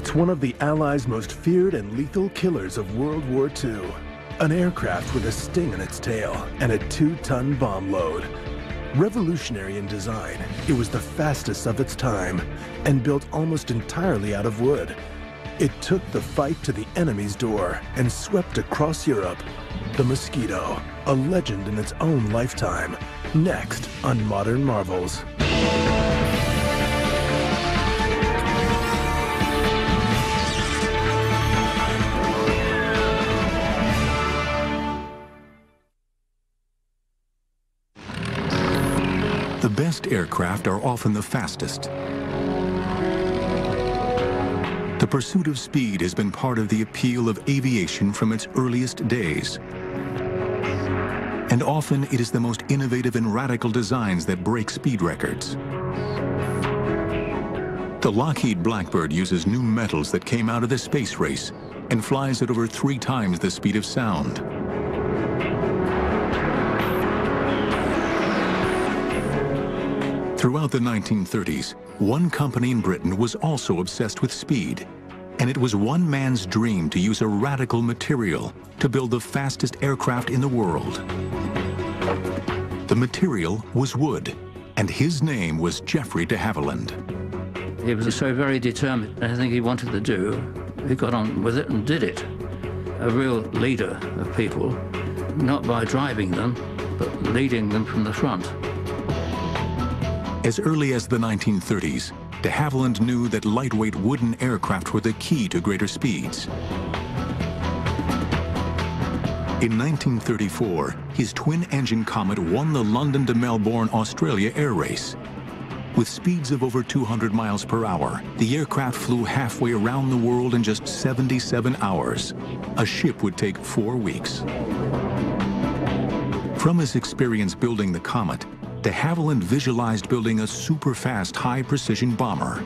It's one of the Allies' most feared and lethal killers of World War II. An aircraft with a sting in its tail and a 2-ton bomb load. Revolutionary in design, it was the fastest of its time and built almost entirely out of wood. It took the fight to the enemy's door and swept across Europe. The Mosquito, a legend in its own lifetime. Next on Modern Marvels. The best aircraft are often the fastest. The pursuit of speed has been part of the appeal of aviation from its earliest days. And often it is the most innovative and radical designs that break speed records. The Lockheed Blackbird uses new metals that came out of the space race and flies at over 3 times the speed of sound. Throughout the 1930s, one company in Britain was also obsessed with speed, and it was one man's dream to use a radical material to build the fastest aircraft in the world. The material was wood, and his name was Geoffrey de Havilland. He was so very determined. Anything he wanted to do, he got on with it and did it. A real leader of people, not by driving them, but leading them from the front. As early as the 1930s, de Havilland knew that lightweight wooden aircraft were the key to greater speeds. In 1934, his twin-engine Comet won the London to Melbourne, Australia air race. With speeds of over 200 miles per hour, the aircraft flew halfway around the world in just 77 hours. A ship would take 4 weeks. From his experience building the Comet, de Havilland visualized building a super-fast, high-precision bomber.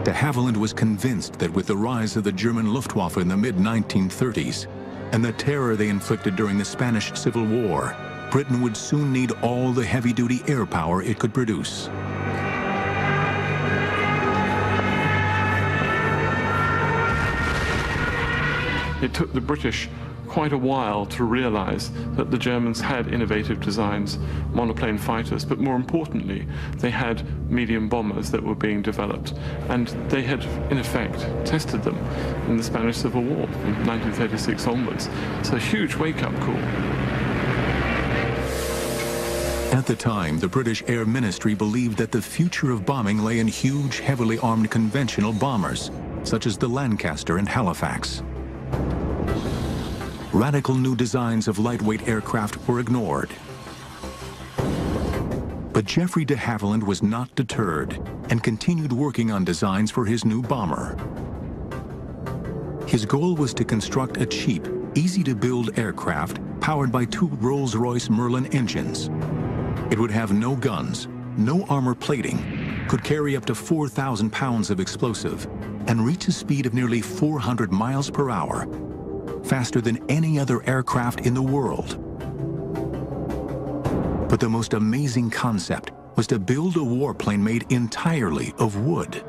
De Havilland was convinced that with the rise of the German Luftwaffe in the mid-1930s and the terror they inflicted during the Spanish Civil War, Britain would soon need all the heavy-duty air power it could produce. It took the British quite a while to realize that the Germans had innovative designs, monoplane fighters, but more importantly, they had medium bombers that were being developed. And they had, in effect, tested them in the Spanish Civil War from 1936 onwards. It's a huge wake-up call. At the time, the British Air Ministry believed that the future of bombing lay in huge, heavily armed conventional bombers, such as the Lancaster and Halifax. Radical new designs of lightweight aircraft were ignored. But Geoffrey de Havilland was not deterred and continued working on designs for his new bomber. His goal was to construct a cheap, easy-to-build aircraft powered by 2 Rolls-Royce Merlin engines. It would have no guns, no armor plating, could carry up to 4,000 pounds of explosive, and reach a speed of nearly 400 miles per hour, faster than any other aircraft in the world. But the most amazing concept was to build a warplane made entirely of wood.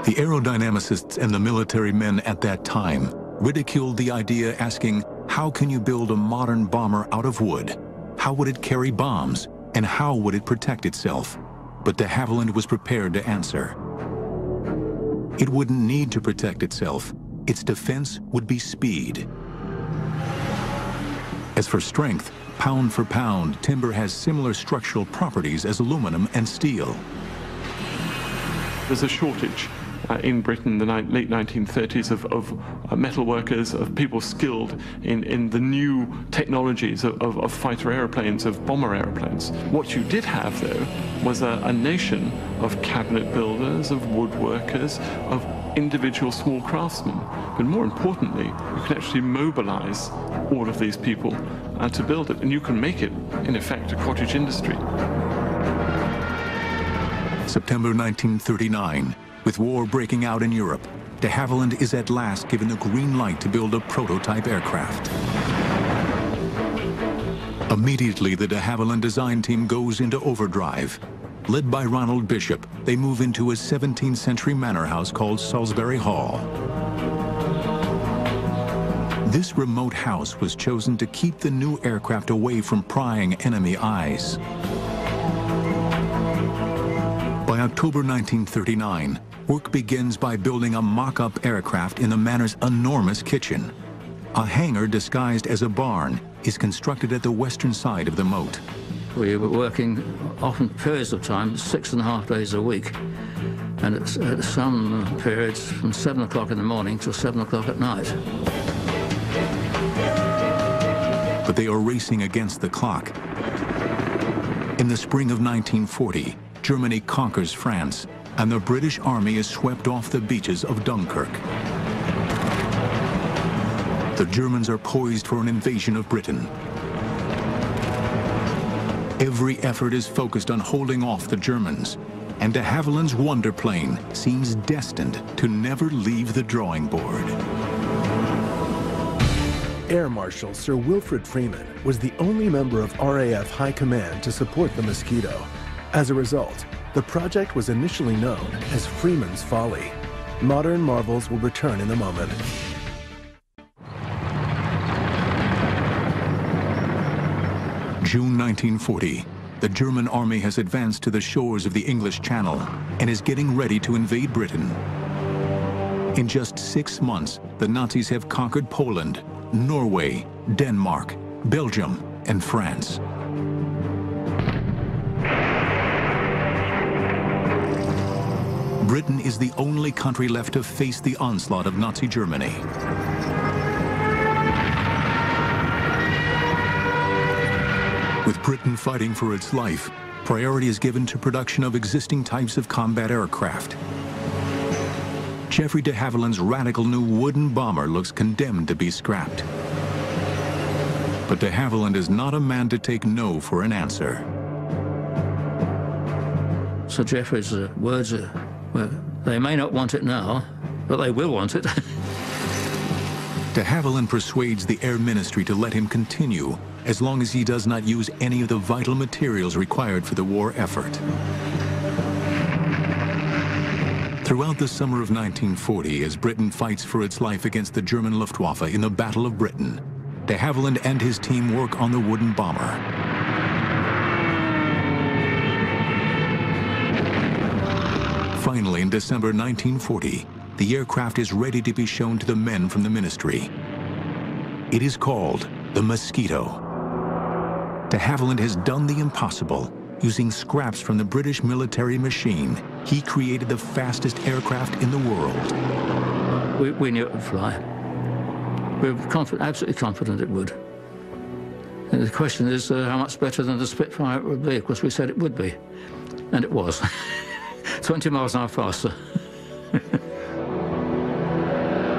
The aerodynamicists and the military men at that time ridiculed the idea, asking, how can you build a modern bomber out of wood? How would it carry bombs? And how would it protect itself? But de Havilland was prepared to answer. It wouldn't need to protect itself. Its defense would be speed. As for strength, pound for pound, timber has similar structural properties as aluminum and steel. There's a shortage in Britain in the late 1930s of metal workers, of people skilled in the new technologies of fighter airplanes, of bomber airplanes. What you did have, though, was a nation of cabinet builders, of woodworkers, of individual small craftsmen. But more importantly, you can actually mobilize all of these people to build it, and you can make it, in effect, a cottage industry. September 1939. With war breaking out in Europe, de Havilland is at last given the green light to build a prototype aircraft. Immediately, the de Havilland design team goes into overdrive. Led by Ronald Bishop, they move into a 17th century manor house called Salisbury Hall. This remote house was chosen to keep the new aircraft away from prying enemy eyes. By October 1939, work begins by building a mock-up aircraft in the manor's enormous kitchen. A hangar disguised as a barn is constructed at the western side of the moat. We were working often periods of time, 6.5 days a week, and at some periods from 7 o'clock in the morning till 7 o'clock at night. But they are racing against the clock. In the spring of 1940, Germany conquers France, and the British Army is swept off the beaches of Dunkirk. The Germans are poised for an invasion of Britain. Every effort is focused on holding off the Germans, and de Havilland's wonder plane seems destined to never leave the drawing board. Air Marshal Sir Wilfrid Freeman was the only member of RAF High Command to support the Mosquito. As a result, the project was initially known as Freeman's Folly. Modern marvels will return in a moment. June 1940, the German army has advanced to the shores of the English Channel and is getting ready to invade Britain. In just 6 months, the Nazis have conquered Poland, Norway, Denmark, Belgium, and France. Britain is the only country left to face the onslaught of Nazi Germany. With Britain fighting for its life, priority is given to production of existing types of combat aircraft. Geoffrey de Havilland's radical new wooden bomber looks condemned to be scrapped. But de Havilland is not a man to take no for an answer. Sir Geoffrey's words are, well, they may not want it now, but they will want it. De Havilland persuades the Air Ministry to let him continue as long as he does not use any of the vital materials required for the war effort. Throughout the summer of 1940, as Britain fights for its life against the German Luftwaffe in the Battle of Britain, de Havilland and his team work on the wooden bomber. Finally, in December 1940, the aircraft is ready to be shown to the men from the ministry. It is called the Mosquito. De Havilland has done the impossible. Using scraps from the British military machine, he created the fastest aircraft in the world. We knew it would fly. We were absolutely confident it would. And the question is how much better than the Spitfire it would be. Of course, we said it would be, and it was. 20 miles an hour faster.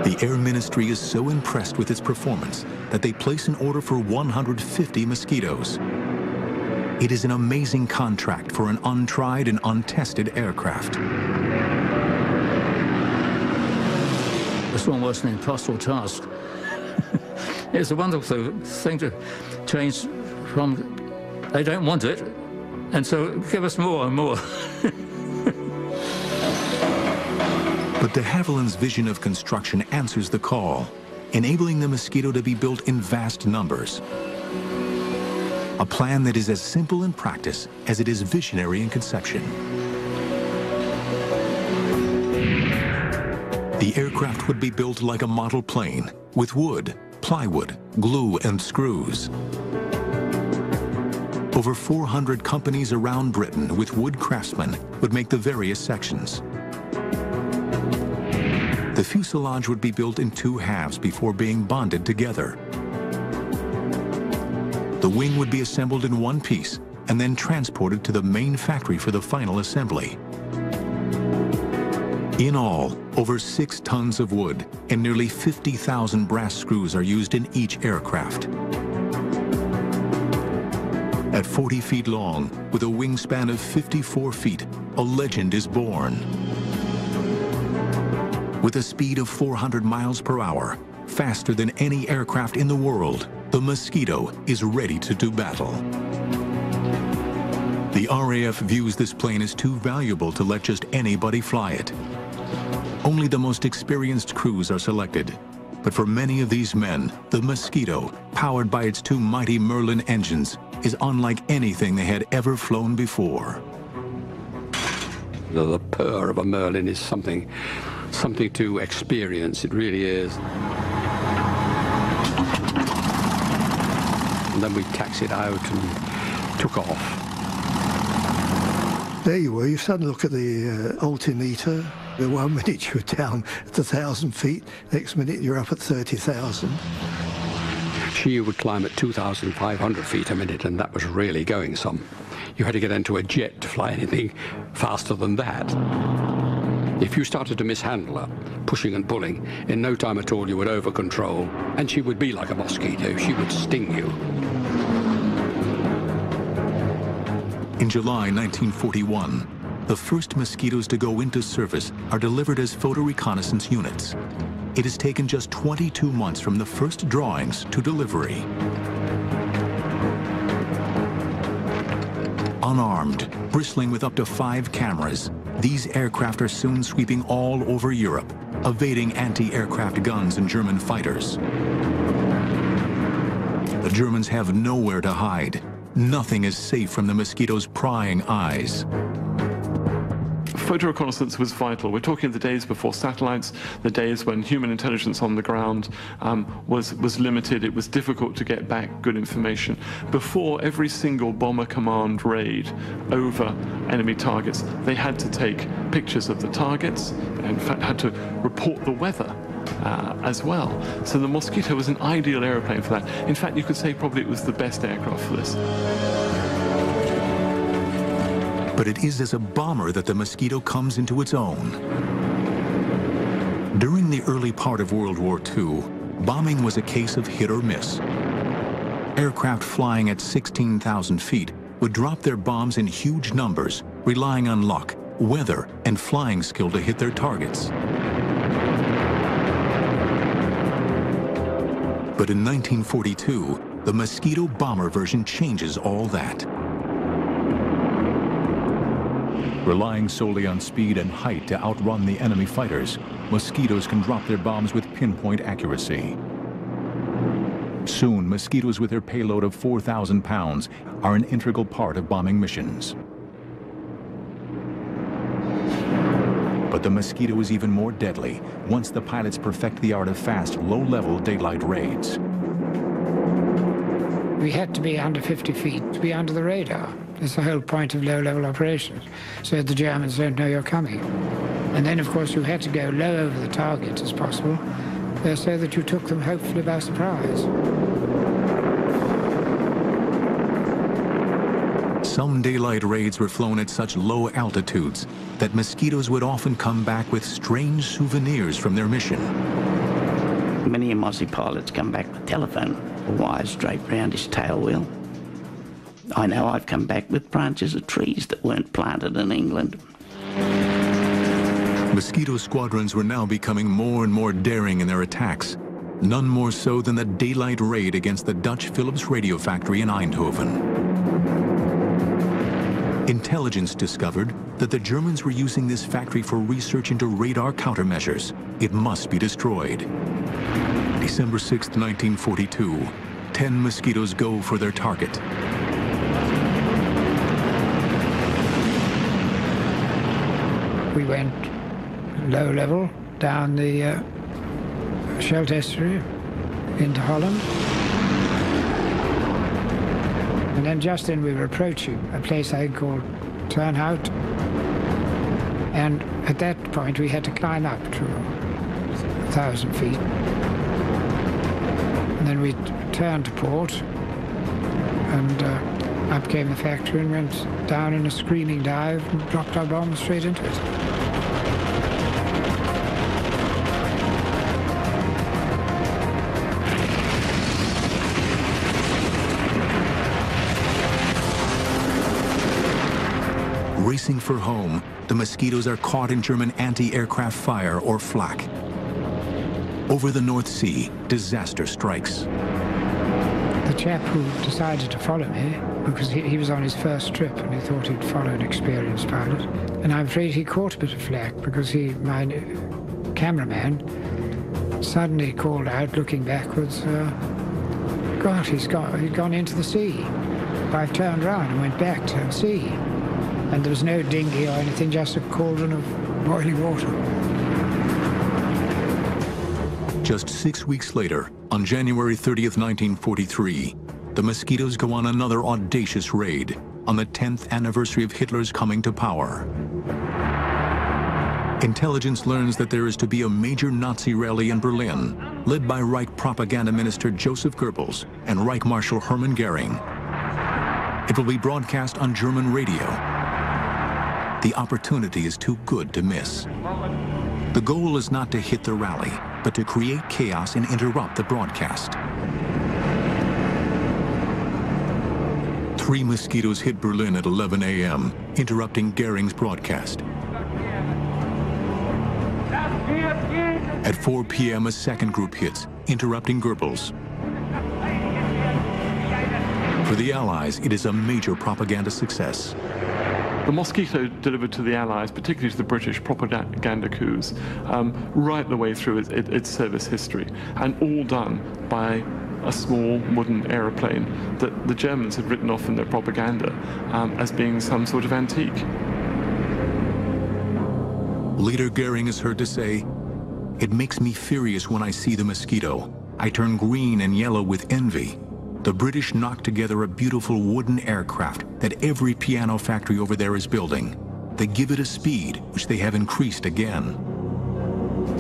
The Air Ministry is so impressed with its performance that they place an order for 150 Mosquitoes. It is an amazing contract for an untried and untested aircraft. It's almost an impossible task. It's a wonderful thing to change from, they don't want it, and so give us more and more. But de Havilland's vision of construction answers the call, enabling the Mosquito to be built in vast numbers. A plan that is as simple in practice as it is visionary in conception. The aircraft would be built like a model plane, with wood, plywood, glue, and screws. Over 400 companies around Britain with wood craftsmen would make the various sections. The fuselage would be built in 2 halves before being bonded together. The wing would be assembled in one piece and then transported to the main factory for the final assembly. In all, over 6 tons of wood and nearly 50,000 brass screws are used in each aircraft. At 40 feet long, with a wingspan of 54 feet, a legend is born. With a speed of 400 miles per hour, faster than any aircraft in the world, The Mosquito is ready to do battle. The RAF views this plane as too valuable to let just anybody fly it. Only the most experienced crews are selected. But for many of these men, the Mosquito, powered by its two mighty Merlin engines, is unlike anything they had ever flown before. The purr of a Merlin is something to experience. It really is. And then we taxied out and took off. There you were. You suddenly look at the altimeter. The 1 minute you were down at 1,000 feet, next minute you're up at 30,000. She would climb at 2,500 feet a minute, and that was really going some. You had to get into a jet to fly anything faster than that. If you started to mishandle her, pushing and pulling, in no time at all you would over control, and she would be like a mosquito. She would sting you. In July 1941, the first Mosquitoes to go into service are delivered as photo reconnaissance units. It has taken just 22 months from the first drawings to delivery. Unarmed, bristling with up to 5 cameras, these aircraft are soon sweeping all over Europe, evading anti-aircraft guns and German fighters. The Germans have nowhere to hide. Nothing is safe from the Mosquito's prying eyes. Photo reconnaissance was vital. We're talking the days before satellites, the days when human intelligence on the ground was limited. It was difficult to get back good information. Before every single bomber command raid over enemy targets, they had to take pictures of the targets, and in fact had to report the weather as well. So the Mosquito was an ideal aeroplane for that. In fact, you could say probably it was the best aircraft for this. But it is as a bomber that the Mosquito comes into its own. During the early part of World War II, bombing was a case of hit or miss. Aircraft flying at 16,000 feet would drop their bombs in huge numbers, relying on luck, weather, and flying skill to hit their targets. But in 1942, the Mosquito bomber version changes all that. Relying solely on speed and height to outrun the enemy fighters, Mosquitoes can drop their bombs with pinpoint accuracy. Soon, Mosquitoes with their payload of 4,000 pounds are an integral part of bombing missions. But the Mosquito is even more deadly once the pilots perfect the art of fast, low-level daylight raids. We had to be under 50 feet to be under the radar. That's the whole point of low-level operations, so the Germans don't know you're coming. And then, of course, you had to go low over the target as possible, so that you took them, hopefully, by surprise. Some daylight raids were flown at such low altitudes that Mosquitoes would often come back with strange souvenirs from their mission. Many of Aussie pilots come back with telephone wires draped around his tail wheel. I know I've come back with branches of trees that weren't planted in England. Mosquito squadrons were now becoming more and more daring in their attacks, none more so than the daylight raid against the Dutch Philips radio factory in Eindhoven. Intelligence discovered that the Germans were using this factory for research into radar countermeasures. It must be destroyed. December 6, 1942, 10 Mosquitoes go for their target. We went low level down the Scheldt estuary into Holland. And then just then we were approaching a place I think called Turnhout. And at that point we had to climb up to 1,000 feet. And then we turned to port, and up came the factory and went down in a screaming dive and dropped our bombs straight into it. Racing for home, the Mosquitoes are caught in German anti-aircraft fire, or flak. Over the North Sea, disaster strikes. chap who decided to follow me, because he was on his first trip and he thought he'd follow an experienced pilot. And I'm afraid he caught a bit of flack because my cameraman suddenly called out, looking backwards, God, he's gone into the sea. I turned round and went back to sea. And there was no dinghy or anything, just a cauldron of boiling water. Just 6 weeks later, on January 30th, 1943, the Mosquitoes go on another audacious raid on the 10th anniversary of Hitler's coming to power. Intelligence learns that there is to be a major Nazi rally in Berlin, led by Reich propaganda minister Joseph Goebbels and Reich Marshal Hermann Goering. It will be broadcast on German radio. The opportunity is too good to miss. The goal is not to hit the rally, but to create chaos and interrupt the broadcast. 3 Mosquitoes hit Berlin at 11 a.m., interrupting Goering's broadcast. At 4 p.m., a second group hits, interrupting Goebbels. For the Allies, it is a major propaganda success. The Mosquito delivered to the Allies, particularly to the British, propaganda coups right the way through its service history, and all done by a small wooden aeroplane that the Germans had written off in their propaganda as being some sort of antique. Later, Goering is heard to say, "It makes me furious when I see the Mosquito. I turn green and yellow with envy. The British knocked together a beautiful wooden aircraft that every piano factory over there is building. They give it a speed, which they have increased again."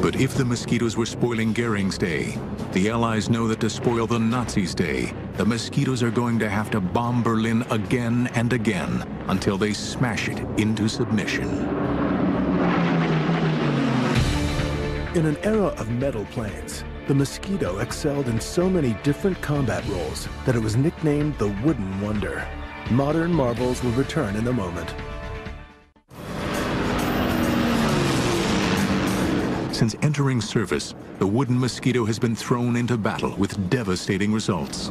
But if the Mosquitoes were spoiling Goering's day, the Allies know that to spoil the Nazis' day, the Mosquitoes are going to have to bomb Berlin again and again until they smash it into submission. In an era of metal planes, the Mosquito excelled in so many different combat roles that it was nicknamed the Wooden Wonder. Modern marvels will return in a moment. Since entering service, the Wooden Mosquito has been thrown into battle with devastating results.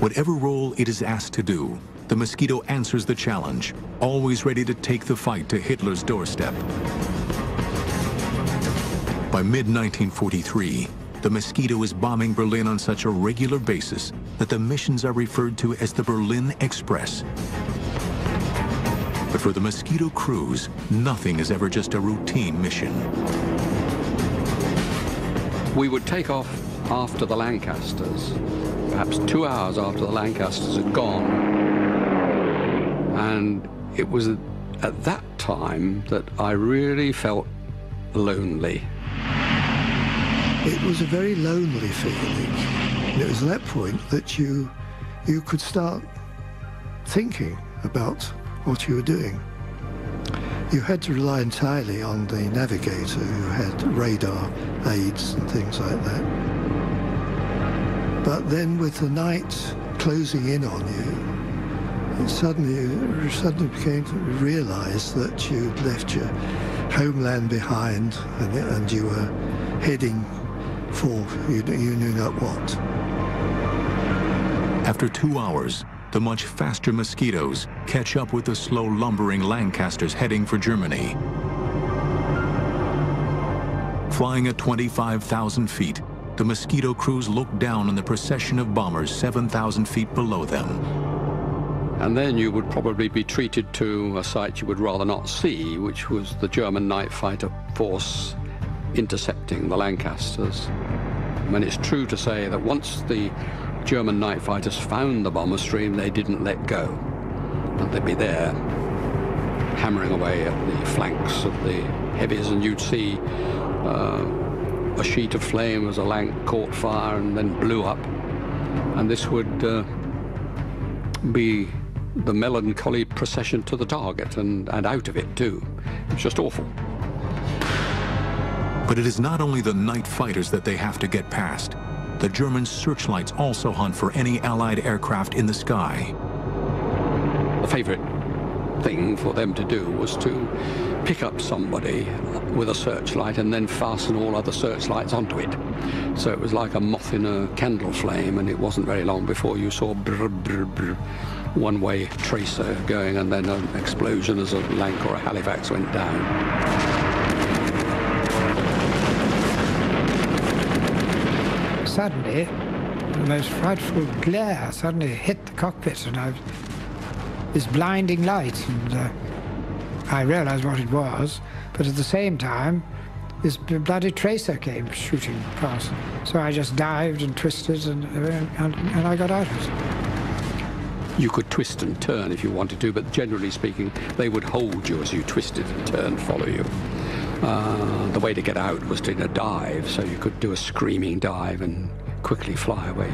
Whatever role it is asked to do, the Mosquito answers the challenge, always ready to take the fight to Hitler's doorstep. By mid-1943, the Mosquito is bombing Berlin on such a regular basis that the missions are referred to as the Berlin Express. But for the Mosquito crews, nothing is ever just a routine mission. We would take off after the Lancasters, perhaps 2 hours after the Lancasters had gone. And it was at that time that I really felt lonely. It was a very lonely feeling. And it was at that point that you could start thinking about what you were doing. You had to rely entirely on the navigator who had radar aids and things like that. But then with the night closing in on you, it suddenly became to realize that you'd left your homeland behind and you were heading for you knew not what. After 2 hours, the much faster Mosquitoes catch up with the slow lumbering Lancasters heading for Germany. Flying at 25,000 feet, the Mosquito crews look down on the procession of bombers 7,000 feet below them. And then you would probably be treated to a sight you would rather not see, which was the German night fighter force intercepting the Lancasters. And it's true to say that once the German night fighters found the bomber stream, they didn't let go. And they'd be there, hammering away at the flanks of the heavies, and you'd see a sheet of flame as a Lanc caught fire and then blew up. And this would be the melancholy procession to the target and out of it too. It's just awful. But it is not only the night fighters that they have to get past. The German searchlights also hunt for any Allied aircraft in the sky. The favorite thing for them to do was to pick up somebody with a searchlight and then fasten all other searchlights onto it. So it was like a moth in a candle flame, and it wasn't very long before you saw brr, brr, brr, one-way tracer going, and then an explosion as a Lanc or a Halifax went down. Suddenly, the most frightful glare suddenly hit the cockpit, and this blinding light, and I realized what it was, but at the same time, this bloody tracer came shooting past. So I just dived and twisted, and I got out of it. You could twist and turn if you wanted to, but generally speaking, they would hold you as you twisted and turned, follow you. The way to get out was in a dive, so you could do a screaming dive and quickly fly away.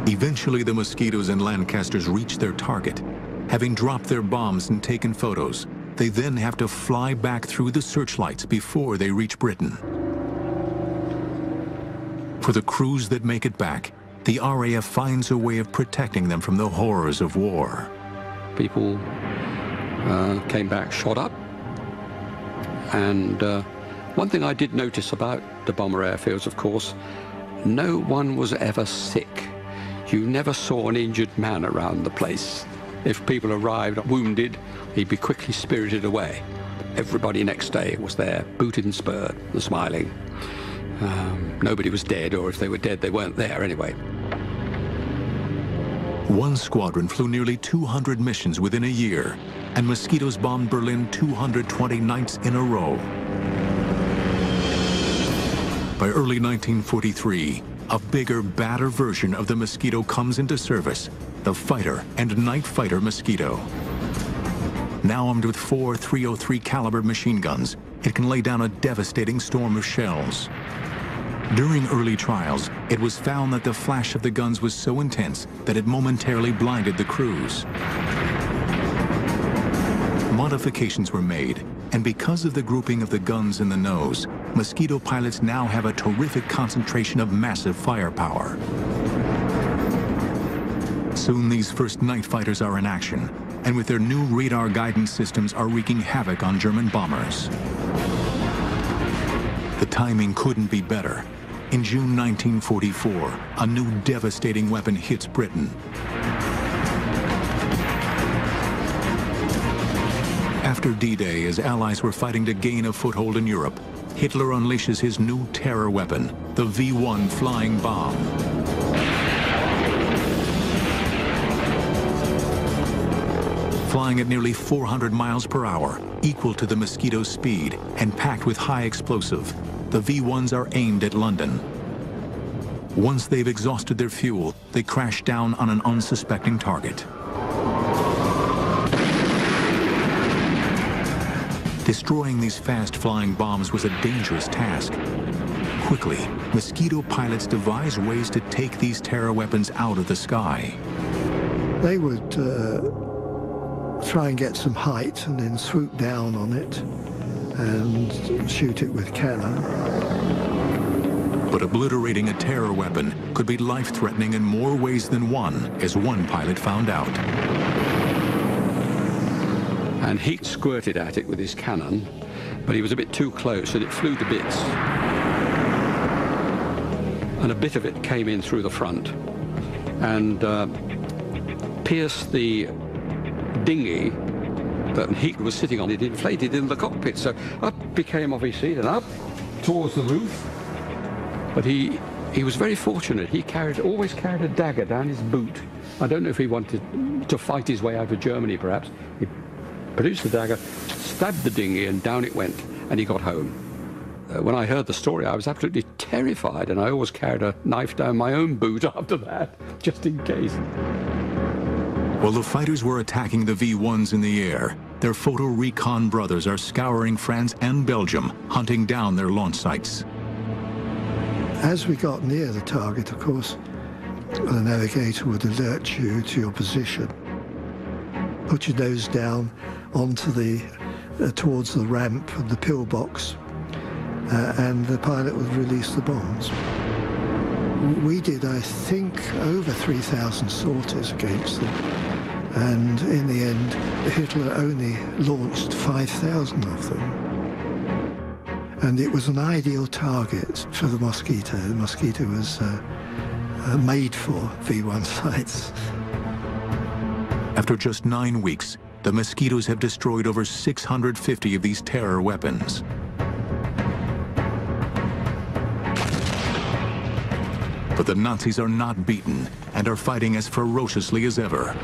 Eventually, the Mosquitoes and Lancasters reach their target. Having dropped their bombs and taken photos, they then have to fly back through the searchlights before they reach Britain. For the crews that make it back, the RAF finds a way of protecting them from the horrors of war. People came back shot up, and one thing I did notice about the bomber airfields, of course, no one was ever sick. You never saw an injured man around the place. If people arrived wounded, he'd be quickly spirited away. Everybody next day was there, booted and spurred and smiling. Nobody was dead, or if they were dead, they weren't there anyway. One squadron flew nearly 200 missions within a year, and Mosquitoes bombed Berlin 220 nights in a row. By early 1943, a bigger, badder version of the Mosquito comes into service, the fighter and night fighter Mosquito. Now armed with 4 .303 caliber machine guns, it can lay down a devastating storm of shells. During early trials, it was found that the flash of the guns was so intense that it momentarily blinded the crews. Modifications were made, and because of the grouping of the guns in the nose, Mosquito pilots now have a terrific concentration of massive firepower. Soon these first night fighters are in action, and with their new radar guidance systems are wreaking havoc on German bombers. The timing couldn't be better. In June 1944, a new devastating weapon hits Britain. After D-Day, as Allies were fighting to gain a foothold in Europe, Hitler unleashes his new terror weapon, the V-1 flying bomb. Flying at nearly 400 miles per hour, equal to the Mosquito's speed, and packed with high explosive, the V-1s are aimed at London. Once they've exhausted their fuel, they crash down on an unsuspecting target. Destroying these fast-flying bombs was a dangerous task. Quickly, Mosquito pilots devised ways to take these terror weapons out of the sky. They would try and get some height and then swoop down on it and shoot it with cannon. But obliterating a terror weapon could be life-threatening in more ways than one, as one pilot found out. And he squirted at it with his cannon, but he was a bit too close and it flew to bits. And a bit of it came in through the front and pierced the dinghy that Heat was sitting on. It inflated in the cockpit, so up he came off his seat and up towards the roof. But he was very fortunate. He always carried a dagger down his boot. I don't know if he wanted to fight his way out of Germany, perhaps. He produced the dagger, stabbed the dinghy, and down it went, and he got home. When I heard the story, I was absolutely terrified, and I always carried a knife down my own boot after that, just in case. While the fighters were attacking the V-1s in the air, their photo recon brothers are scouring France and Belgium, hunting down their launch sites. As we got near the target, of course, the navigator would alert you to your position. Put your nose down onto towards the ramp and the pillbox, and the pilot would release the bombs. We did, I think, over 3,000 sorties against them, And in the end, Hitler only launched 5,000 of them. And it was an ideal target for the Mosquito. The Mosquito was made for V1 sites. After just 9 weeks, the Mosquitoes have destroyed over 650 of these terror weapons. But the Nazis are not beaten and are fighting as ferociously as ever.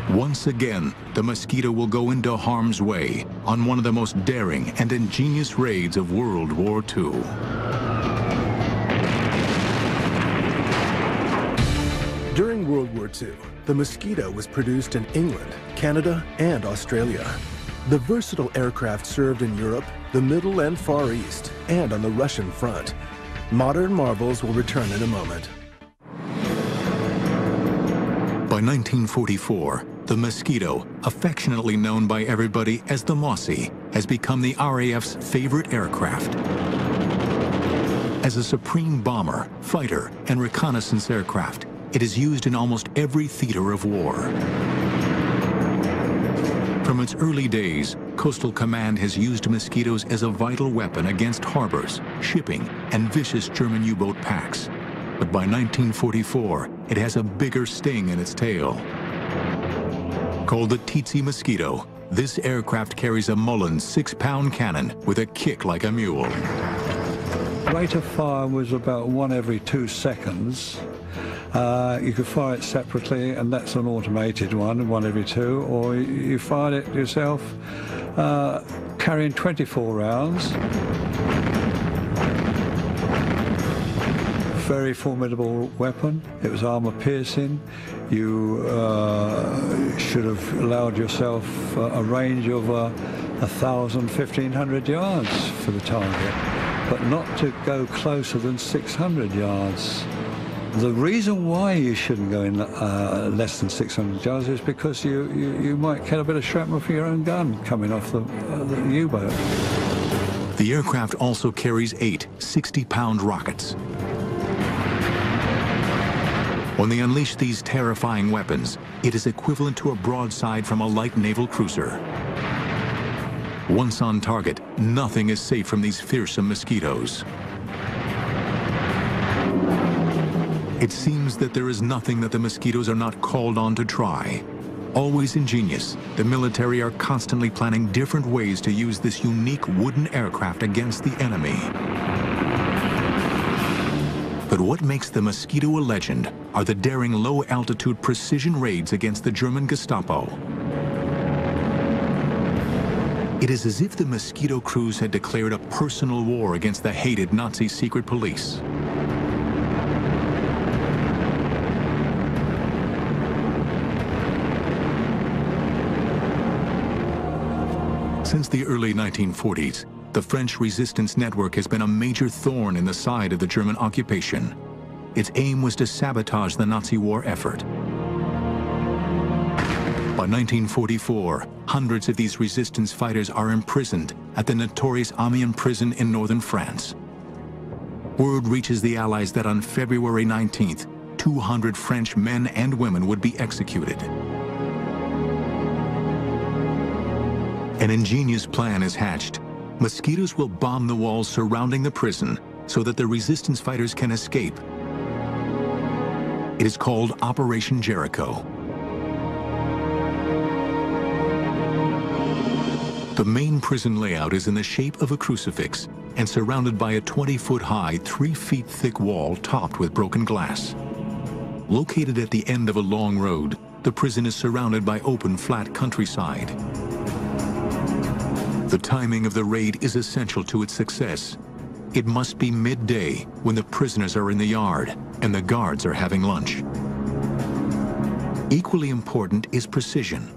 Once again, the Mosquito will go into harm's way on one of the most daring and ingenious raids of World War II. During World War II, the Mosquito was produced in England, Canada, and Australia. The versatile aircraft served in Europe, the Middle and Far East, and on the Russian front. Modern marvels will return in a moment. By 1944, the Mosquito, affectionately known by everybody as the Mossy, has become the RAF's favorite aircraft. As a supreme bomber, fighter, and reconnaissance aircraft, it is used in almost every theater of war. From its early days, Coastal Command has used Mosquitoes as a vital weapon against harbors, shipping, and vicious German U-boat packs. But by 1944, it has a bigger sting in its tail. Called the Tsetse Mosquito, this aircraft carries a Mullins 6-pound cannon with a kick like a mule. Rate of fire was about 1 every 2 seconds. You could fire it separately, and that's an automated one every 2, or you fired it yourself, carrying 24 rounds. Very formidable weapon. It was armor piercing. You should have allowed yourself a range of 1,000, 1,500 yards for the target, but not to go closer than 600 yards. The reason why you shouldn't go in less than 600 yards is because you might get a bit of shrapnel for your own gun coming off the U-boat. The aircraft also carries 8 60-pound rockets. When they unleash these terrifying weapons, it is equivalent to a broadside from a light naval cruiser. Once on target, nothing is safe from these fearsome Mosquitoes. It seems that there is nothing that the Mosquitoes are not called on to try. Always ingenious, the military are constantly planning different ways to use this unique wooden aircraft against the enemy. But what makes the Mosquito a legend are the daring low-altitude precision raids against the German Gestapo. It is as if the Mosquito crews had declared a personal war against the hated Nazi secret police. Since the early 1940s, the French resistance network has been a major thorn in the side of the German occupation. Its aim was to sabotage the Nazi war effort. By 1944, hundreds of these resistance fighters are imprisoned at the notorious Amiens prison in northern France. Word reaches the Allies that on February 19th, 200 French men and women would be executed. An ingenious plan is hatched. Mosquitoes will bomb the walls surrounding the prison so that the resistance fighters can escape. It is called Operation Jericho. The main prison layout is in the shape of a crucifix and surrounded by a 20-foot-high, 3-feet-thick wall topped with broken glass. Located at the end of a long road, the prison is surrounded by open, flat countryside. The timing of the raid is essential to its success. It must be midday when the prisoners are in the yard and the guards are having lunch. Equally important is precision.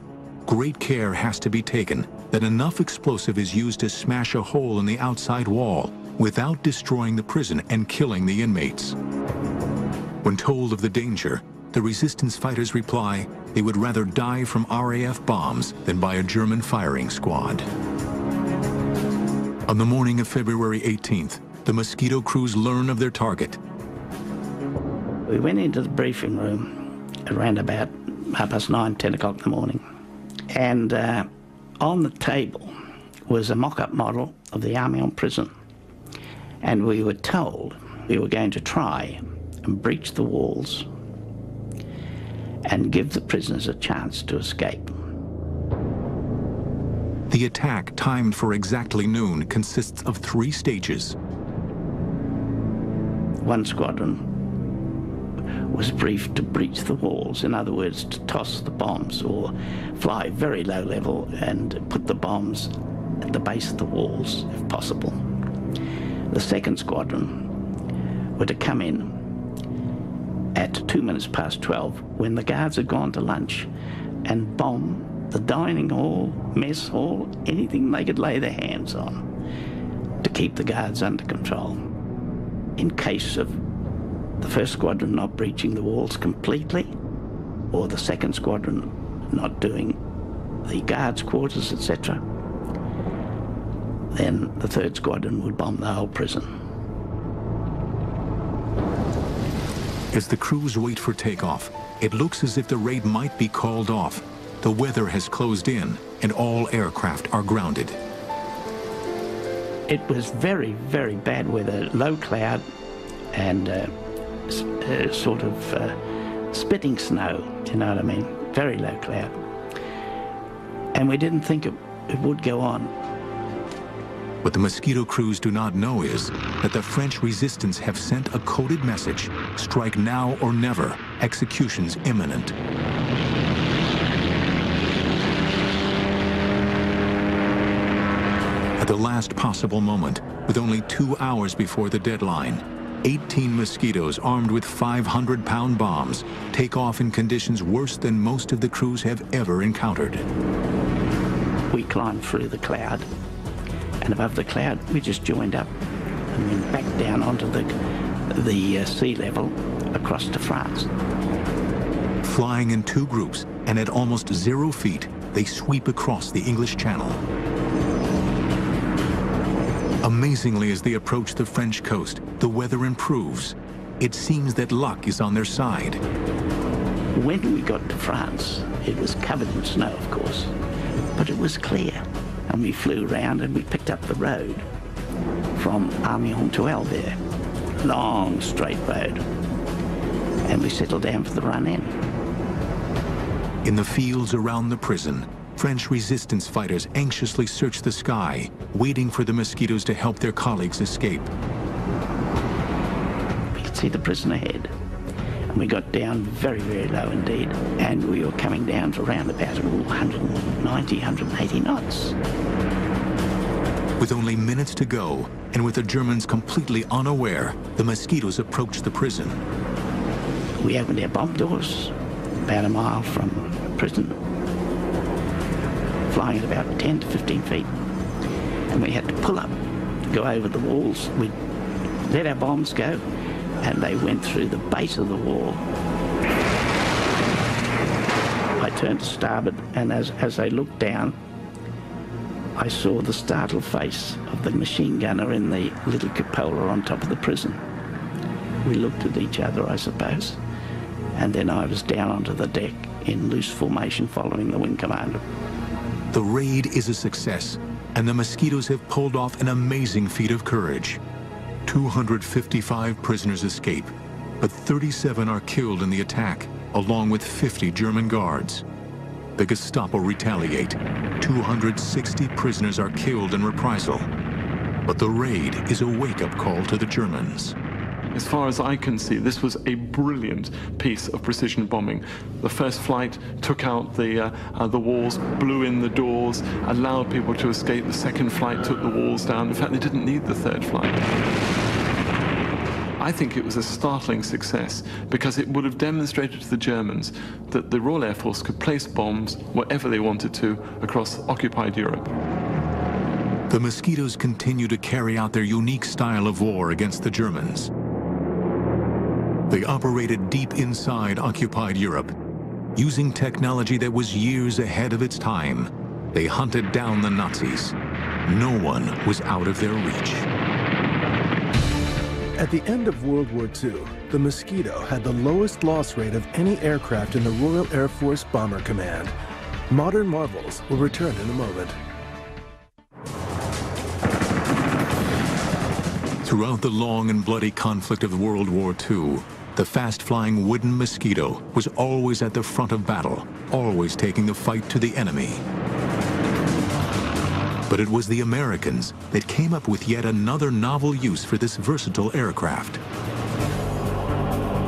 Great care has to be taken that enough explosive is used to smash a hole in the outside wall without destroying the prison and killing the inmates. When told of the danger, the resistance fighters reply they would rather die from RAF bombs than by a German firing squad. On the morning of February 18th, the Mosquito crews learn of their target. We went into the briefing room around about 9:30, 10 o'clock in the morning. And on the table was a mock-up model of the Havilland prison. And we were told we were going to try and breach the walls and give the prisoners a chance to escape. The attack, timed for exactly noon, consists of 3 stages. One squadron was briefed to breach the walls, in other words, to toss the bombs or fly very low level and put the bombs at the base of the walls, if possible. The second squadron were to come in at 12:02 when the guards had gone to lunch and bomb the dining hall, mess hall, anything they could lay their hands on to keep the guards under control. In case of the first squadron not breaching the walls completely, or the second squadron not doing the guards' quarters, etc., then the third squadron would bomb the whole prison. As the crews wait for takeoff, it looks as if the raid might be called off. The weather has closed in, and all aircraft are grounded. It was very, very bad weather, low cloud and sort of spitting snow, you know what I mean? Very low cloud. And we didn't think it would go on. What the Mosquito crews do not know is that the French resistance have sent a coded message: strike now or never, execution's imminent. At the last possible moment, with only 2 hours before the deadline, 18 Mosquitoes armed with 500-pound bombs take off in conditions worse than most of the crews have ever encountered. We climbed through the cloud, and above the cloud we just joined up and went back down onto the sea level across to France. Flying in 2 groups and at almost 0 feet, they sweep across the English Channel. Amazingly, as they approach the French coast, the weather improves. It seems that luck is on their side. When we got to France, it was covered in snow, of course, but it was clear. And we flew around and we picked up the road from Havilland to Albert. Long, straight road. And we settled down for the run-in. In the fields around the prison, French resistance fighters anxiously search the sky, waiting for the Mosquitoes to help their colleagues escape. We could see the prison ahead. And we got down very, very low indeed. And we were coming down to around about 190, 180 knots. With only minutes to go, and with the Germans completely unaware, the Mosquitoes approached the prison. We opened our bomb doors about a mile from the prison, flying at about 10 to 15 feet. And we had to pull up to go over the walls. We let our bombs go, and they went through the base of the wall. I turned to starboard, and as I looked down, I saw the startled face of the machine gunner in the little cupola on top of the prison. We looked at each other, I suppose, and then I was down onto the deck in loose formation following the wing commander. The raid is a success, and the Mosquitoes have pulled off an amazing feat of courage. 255 prisoners escape, but 37 are killed in the attack, along with 50 German guards. The Gestapo retaliate. 260 prisoners are killed in reprisal. But the raid is a wake-up call to the Germans. As far as I can see, this was a brilliant piece of precision bombing. The first flight took out the walls, blew in the doors, allowed people to escape. The second flight took the walls down. In fact, they didn't need the third flight. I think it was a startling success because it would have demonstrated to the Germans that the Royal Air Force could place bombs wherever they wanted to across occupied Europe. The Mosquitoes continue to carry out their unique style of war against the Germans. They operated deep inside occupied Europe. Using technology that was years ahead of its time, they hunted down the Nazis. No one was out of their reach. At the end of World War II, the Mosquito had the lowest loss rate of any aircraft in the Royal Air Force Bomber Command. Modern marvels will return in a moment. Throughout the long and bloody conflict of World War II, the fast-flying wooden Mosquito was always at the front of battle, always taking the fight to the enemy. But it was the Americans that came up with yet another novel use for this versatile aircraft.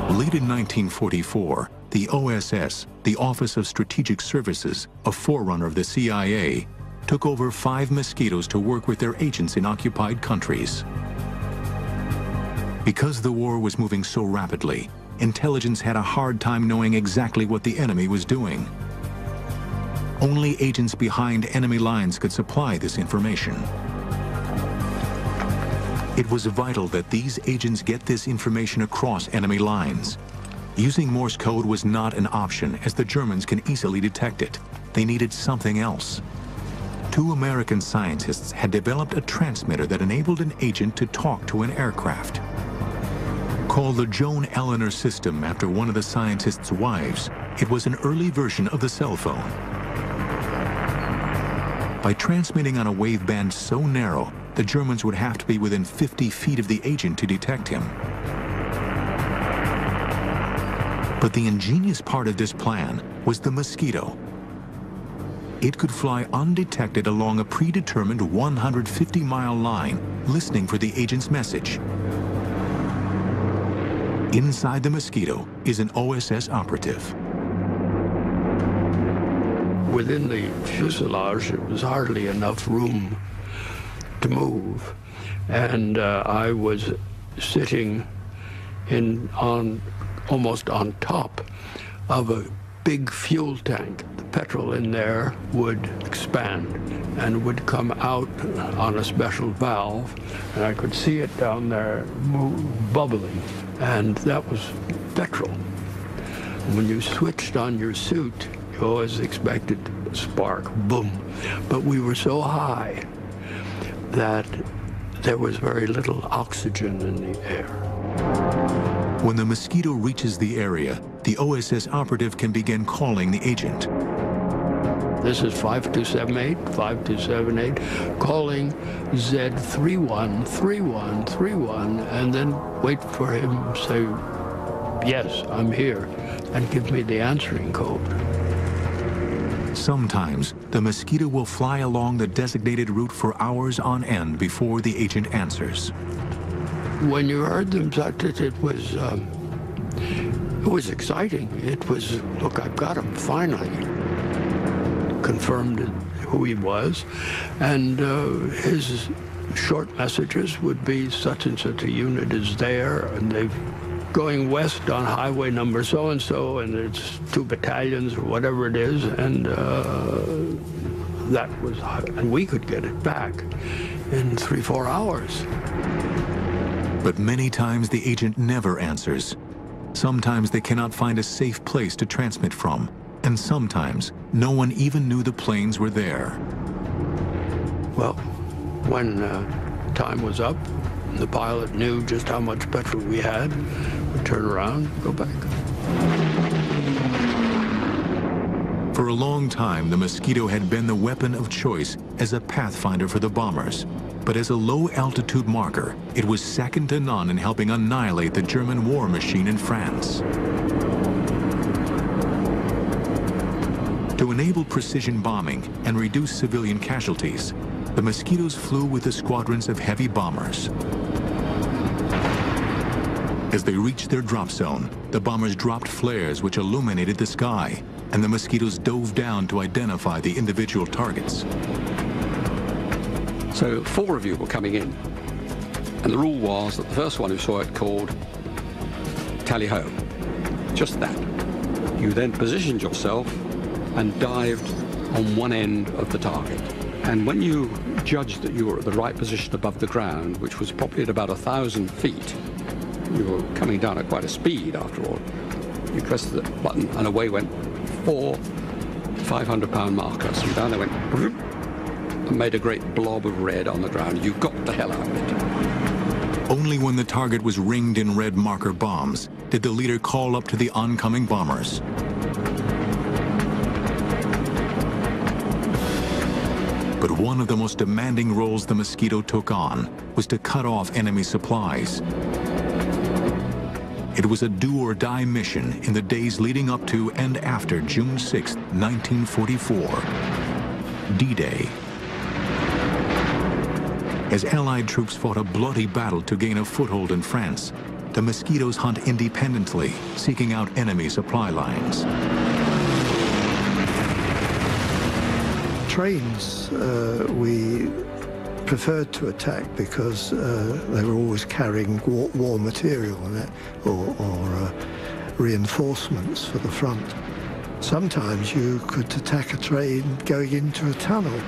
Late in 1944, the OSS, the Office of Strategic Services, a forerunner of the CIA, took over 5 Mosquitoes to work with their agents in occupied countries. Because the war was moving so rapidly, intelligence had a hard time knowing exactly what the enemy was doing. Only agents behind enemy lines could supply this information. It was vital that these agents get this information across enemy lines. Using Morse code was not an option, as the Germans can easily detect it. They needed something else. 2 American scientists had developed a transmitter that enabled an agent to talk to an aircraft. Called the Joan Eleanor system after one of the scientists' wives, it was an early version of the cell phone. By transmitting on a waveband so narrow, the Germans would have to be within 50 feet of the agent to detect him. But the ingenious part of this plan was the Mosquito. It could fly undetected along a predetermined 150-mile line, listening for the agent's message. Inside the Mosquito is an OSS operative. Within the fuselage, there was hardly enough room to move, and I was sitting almost on top of a big fuel tank. The petrol in there would expand and would come out on a special valve, and I could see it down there bubbling, and that was petrol. When you switched on your suit, you always expected a spark, boom. But we were so high that there was very little oxygen in the air. When the Mosquito reaches the area, the OSS operative can begin calling the agent. This is 5278, 5278, calling Z313131, and then wait for him to say, yes, I'm here, and give me the answering code. Sometimes, the Mosquito will fly along the designated route for hours on end before the agent answers. When you heard them, it was exciting. It was, look, I've got him finally. Confirmed who he was, and his short messages would be such and such a unit is there, and they're going west on highway number so-and-so, and it's 2 battalions or whatever it is, and and we could get it back in 3-4 hours. But many times the agent never answers. Sometimes they cannot find a safe place to transmit from, and sometimes no one even knew the planes were there. Well, when time was up, the pilot knew just how much petrol we had, we'd turn around, go back. For a long time, the Mosquito had been the weapon of choice as a pathfinder for the bombers. But as a low-altitude marker, it was second to none in helping annihilate the German war machine in France. To enable precision bombing and reduce civilian casualties, the Mosquitoes flew with the squadrons of heavy bombers. As they reached their drop zone, the bombers dropped flares which illuminated the sky, and the Mosquitoes dove down to identify the individual targets. So 4 of you were coming in, and the rule was that the first one who saw it called tally-ho, just that. You then positioned yourself and dived on one end of the target. And when you judged that you were at the right position above the ground, which was probably at about 1,000 feet, you were coming down at quite a speed after all, you pressed the button and away went 4 500-pound markers, and down they went, and made a great blob of red on the ground. You got the hell out of it. Only when the target was ringed in red marker bombs did the leader call up to the oncoming bombers. But one of the most demanding roles the Mosquito took on was to cut off enemy supplies. It was a do-or-die mission in the days leading up to and after June 6, 1944, D-Day. As Allied troops fought a bloody battle to gain a foothold in France, the Mosquitoes hunt independently, seeking out enemy supply lines. Trains we preferred to attack because they were always carrying war material in it, or reinforcements for the front. Sometimes you could attack a train going into a tunnel,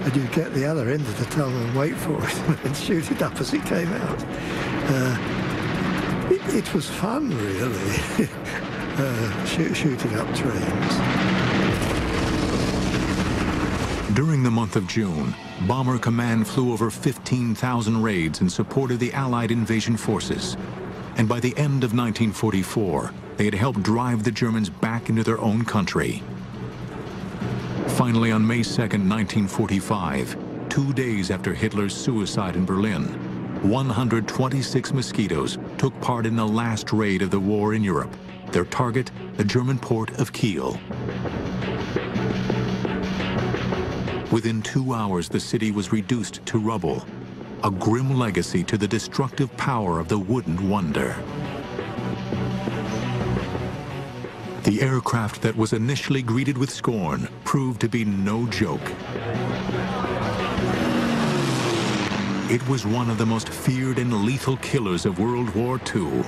and you'd get the other end of the tunnel and wait for it and shoot it up as it came out. It was fun, really, shooting up trains. During the month of June, Bomber Command flew over 15,000 raids in support of the Allied invasion forces. And by the end of 1944, they had helped drive the Germans back into their own country. Finally, on May 2nd, 1945, 2 days after Hitler's suicide in Berlin, 126 Mosquitoes took part in the last raid of the war in Europe. Their target, the German port of Kiel. Within 2 hours, the city was reduced to rubble, a grim legacy to the destructive power of the wooden wonder. The aircraft that was initially greeted with scorn proved to be no joke. It was one of the most feared and lethal killers of World War II.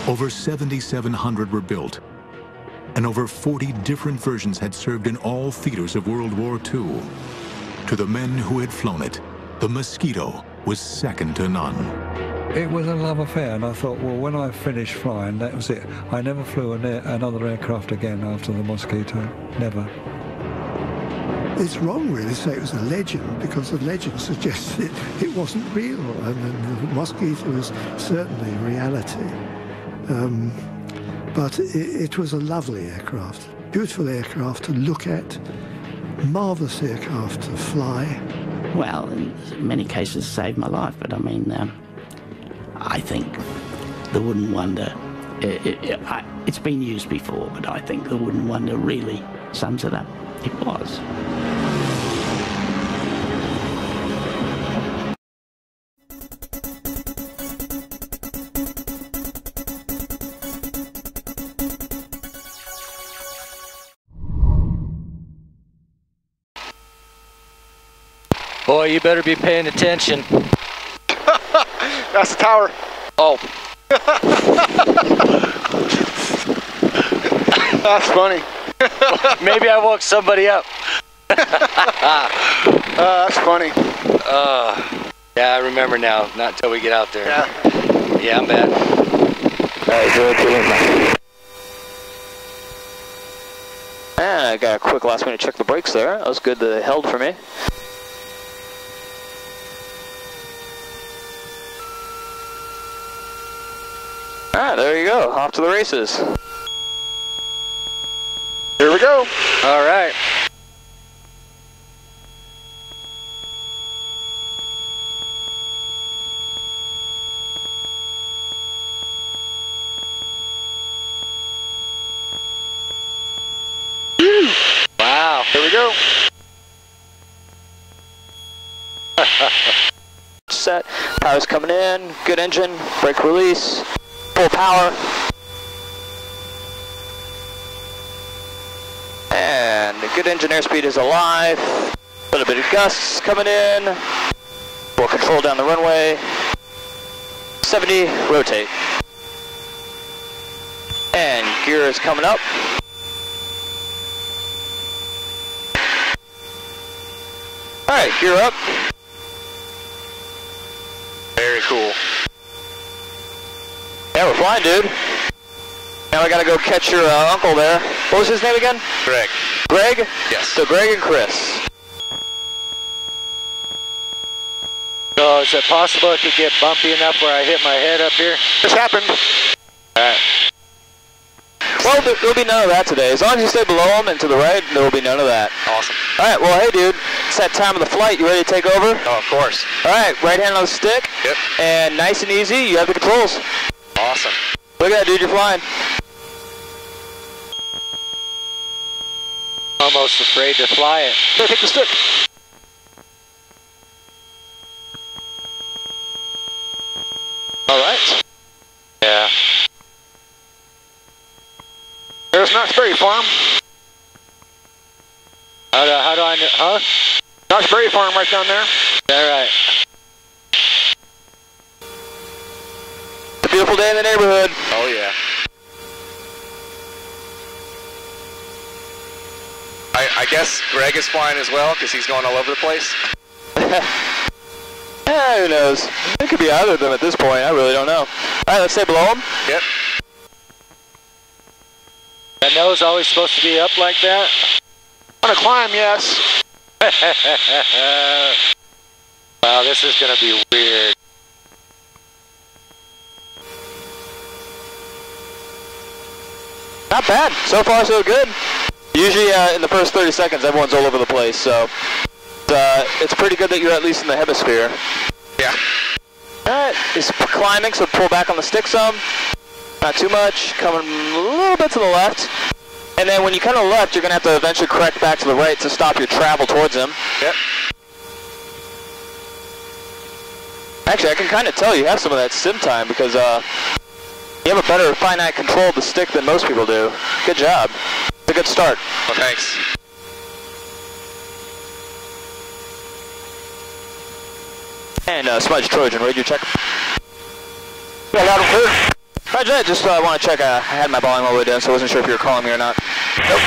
Over 7,700 were built, and over 40 different versions had served in all theaters of World War II. To the men who had flown it, the Mosquito was second to none. It was a love affair, and I thought, well, when I finished flying, that was it. I never flew another aircraft again after the Mosquito. Never. It's wrong, really, to say it was a legend, because the legend suggests it wasn't real, and the Mosquito was certainly reality. But it was a lovely aircraft, beautiful aircraft to look at, marvellous aircraft to fly. Well, in many cases saved my life, but I mean, I think the Wooden Wonder, it's been used before, but I think the Wooden Wonder really sums it up. It was. Boy, you better be paying attention. That's the tower. Oh. That's funny. Maybe I woke somebody up. That's funny. Yeah, I remember now. Not until we get out there. Yeah. Yeah, I'm bad. And I got a quick last minute check the brakes there. That was good. They held for me. Alright, there you go. Off to the races. Here we go. All right. Wow. Here we go. Set. Power's coming in. Good engine. Brake release. Full power. And the good engine airspeed is alive. A little bit of gusts coming in. Full control down the runway. 70, rotate. And gear is coming up. Alright, gear up. Very cool. Yeah, we're flying, dude. Now I gotta go catch your uncle there. What was his name again? Greg. Greg? Yes. So Greg and Chris. So is it possible it could get bumpy enough where I hit my head up here? This happened. Alright. Well, there'll be none of that today. As long as you stay below them and to the right, there will be none of that. Awesome. Alright, well, hey, dude. It's that time of the flight. You ready to take over? Oh, of course. Alright, right hand on the stick. Yep. And nice and easy, you have the controls. Awesome. Look at that, dude. You're flying. Almost afraid to fly it. Here, take the stick. Alright. Yeah. There's Knott's Berry Farm. How do I know? Huh? Knott's Berry Farm right down there. Alright. It's a beautiful day in the neighborhood. Oh, yeah. I guess Greg is flying as well because he's going all over the place. Yeah, who knows? It could be either of them at this point. I really don't know. Alright, let's stay below them. Yep. That nose always supposed to be up like that? On a climb, yes. Wow, this is going to be weird. Not bad. So far, so good. Usually in the first 30 seconds, everyone's all over the place, so it's pretty good that you're at least in the hemisphere. Yeah. Alright, it's climbing, so pull back on the stick some. Not too much, coming a little bit to the left. And then when you kind of left, you're going to have to eventually correct back to the right to stop your travel towards him. Yep. Actually, I can kind of tell you have some of that sim time because you have a better finite control of the stick than most people do. Good job. It's a good start. Well, thanks. And Smudge Trojan, radio check. Yeah, loud and clear. Roger that, just want to check, I had my volume all the way down, so I wasn't sure if you were calling me or not. Nope.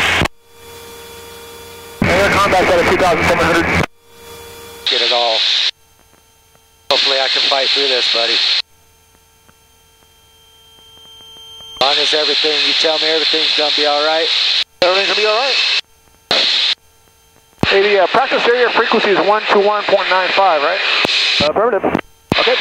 Air combat at a 2,700. Get it all. Hopefully I can fight through this, buddy. As long as everything, you tell me everything's going to be alright. Everything's going to be alright. Hey, the practice area frequency is 121.95, right? Affirmative. Okay.